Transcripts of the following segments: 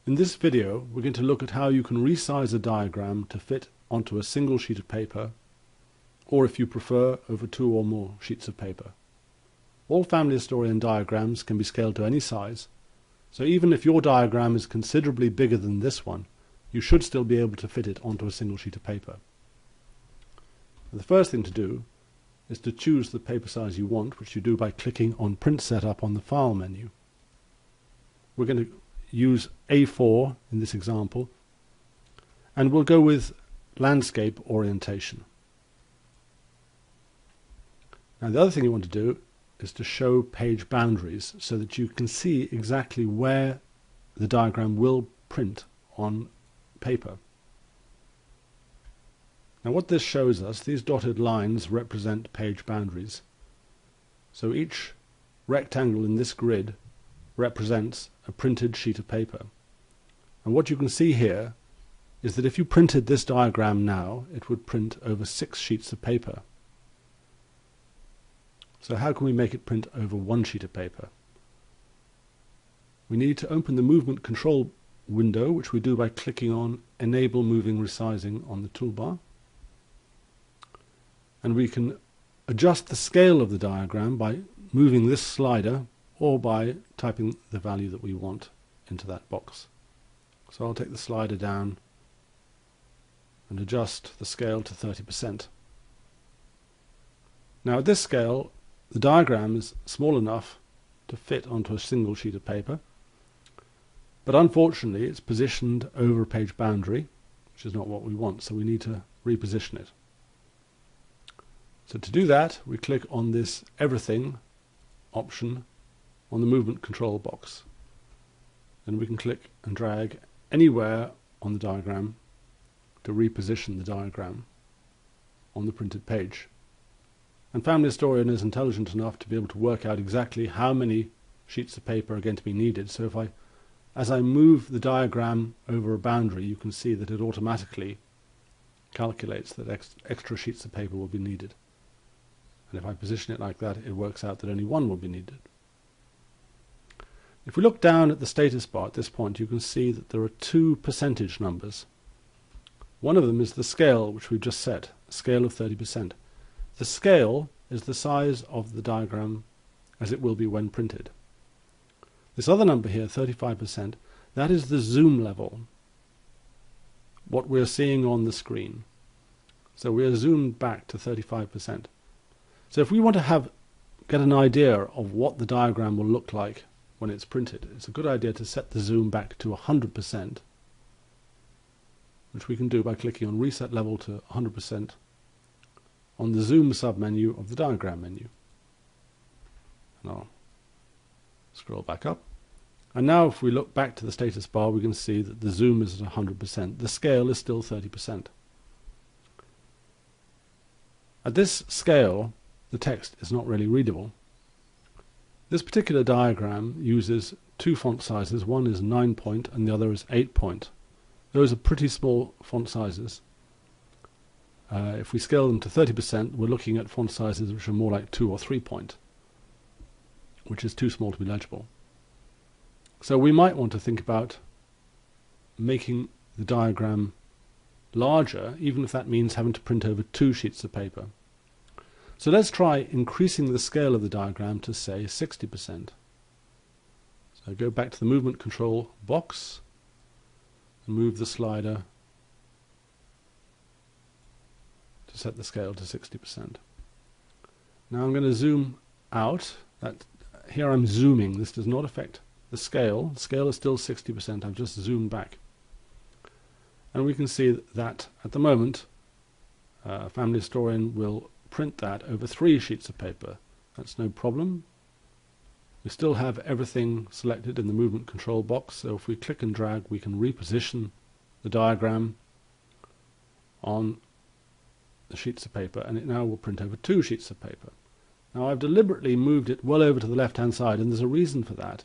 In this video, we're going to look at how you can resize a diagram to fit onto a single sheet of paper, or if you prefer, over two or more sheets of paper. All family historian diagrams can be scaled to any size, so even if your diagram is considerably bigger than this one, you should still be able to fit it onto a single sheet of paper. The first thing to do is to choose the paper size you want, which you do by clicking on Print Setup on the File menu. We're going to use A4 in this example, and we'll go with landscape orientation. Now the other thing you want to do is to show page boundaries so that you can see exactly where the diagram will print on paper. Now what this shows us, these dotted lines represent page boundaries. So each rectangle in this grid represents a printed sheet of paper. And what you can see here is that if you printed this diagram now, it would print over 6 sheets of paper. So how can we make it print over one sheet of paper? We need to open the movement control window, which we do by clicking on Enable Moving Resizing on the toolbar. And we can adjust the scale of the diagram by moving this slider or by typing the value that we want into that box. So I'll take the slider down and adjust the scale to 30%. Now at this scale, the diagram is small enough to fit onto a single sheet of paper, but unfortunately it's positioned over a page boundary, which is not what we want, so we need to reposition it. So to do that, we click on this Everything option on the movement control box. Then we can click and drag anywhere on the diagram to reposition the diagram on the printed page. And Family Historian is intelligent enough to be able to work out exactly how many sheets of paper are going to be needed. So as I move the diagram over a boundary, you can see that it automatically calculates that extra sheets of paper will be needed. And if I position it like that, it works out that only one will be needed. If we look down at the status bar at this point, you can see that there are 2 percentage numbers. One of them is the scale, which we've just set, a scale of 30%. The scale is the size of the diagram as it will be when printed. This other number here, 35%, that is the zoom level, what we're seeing on the screen. So we are zoomed back to 35%. So if we want to get an idea of what the diagram will look like when it's printed, it's a good idea to set the zoom back to 100%, which we can do by clicking on Reset Level to 100% on the Zoom submenu of the Diagram menu. And I'll scroll back up. And now if we look back to the status bar, we can see that the zoom is at 100%. The scale is still 30%. At this scale, the text is not really readable. This particular diagram uses 2 font sizes. One is 9 point and the other is 8 point. Those are pretty small font sizes. If we scale them to 30%, we're looking at font sizes which are more like 2 or 3 point, which is too small to be legible. So we might want to think about making the diagram larger, even if that means having to print over 2 sheets of paper. So let's try increasing the scale of the diagram to, say, 60%. So go back to the movement control box and move the slider to set the scale to 60%. Now I'm going to zoom out. Here I'm zooming. This does not affect the scale. The scale is still 60%. I've just zoomed back. And we can see that at the moment, Family Historian will print that over 3 sheets of paper. That's no problem. We still have everything selected in the movement control box, so if we click and drag, we can reposition the diagram on the sheets of paper, and it now will print over 2 sheets of paper. Now I've deliberately moved it well over to the left hand side, and there's a reason for that.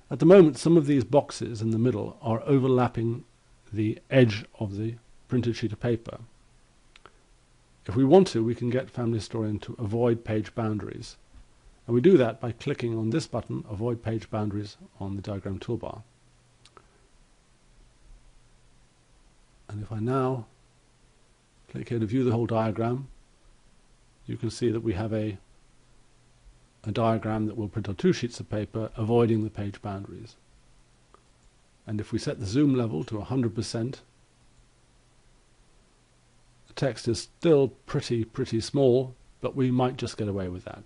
At the moment, some of these boxes in the middle are overlapping the edge of the printed sheet of paper. If we want to, we can get Family Historian to avoid page boundaries. And we do that by clicking on this button, Avoid Page Boundaries, on the diagram toolbar. And if I now click here to view the whole diagram, you can see that we have a diagram that will print on 2 sheets of paper, avoiding the page boundaries. And if we set the zoom level to 100%, the text is still pretty small, but we might just get away with that.